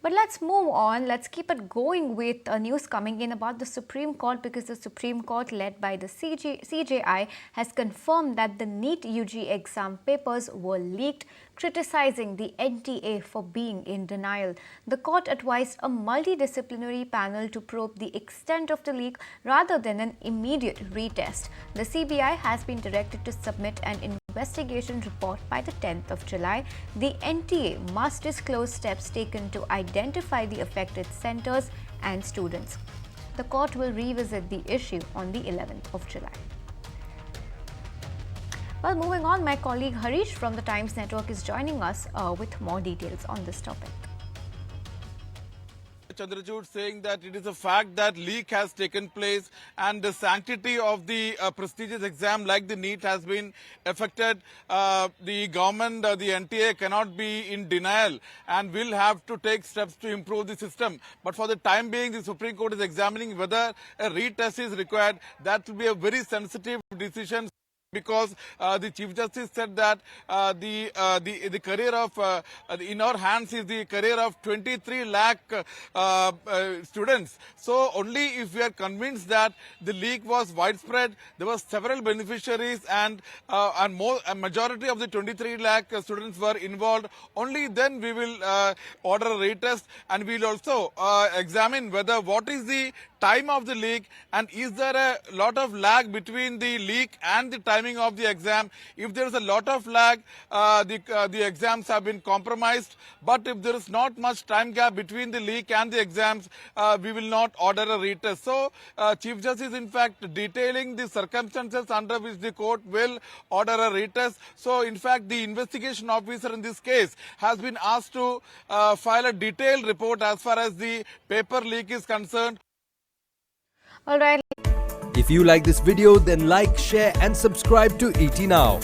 But let's move on. Let's keep it going with news coming in about the Supreme Court, because the Supreme Court, led by the CJI, has confirmed that the NEET UG exam papers were leaked, criticizing the NTA for being in denial. The court advised a multidisciplinary panel to probe the extent of the leak rather than an immediate retest. The CBI has been directed to submit an investigation report by the 10th of July. The NTA must disclose steps taken to identify the affected centers and students. The court will revisit the issue on the 11th of July. Well, moving on, my colleague Harish from the Times Network is joining us with more details on this topic. Chandrachud saying that it is a fact that leak has taken place and the sanctity of the prestigious exam like the NEET has been affected. The government, the NTA cannot be in denial and will have to take steps to improve the system. But for the time being, the Supreme Court is examining whether a retest is required. That will be a very sensitive decision, because the Chief Justice said that the career of in our hands is the career of 23 lakh students. So only if we are convinced that the leak was widespread, there were several beneficiaries, and a majority of the 23 lakh students were involved, only then we will order a retest, and we will also examine whether what is the time of the leak and is there a lot of lag between the leak and the timing of the exam. If there is a lot of lag, the exams have been compromised. But if there is not much time gap between the leak and the exams, we will not order a retest. So Chief Justice in fact detailing the circumstances under which the court will order a retest. So in fact the investigation officer in this case has been asked to file a detailed report as far as the paper leak is concerned. All right. If you like this video, then like, share and subscribe to ET Now.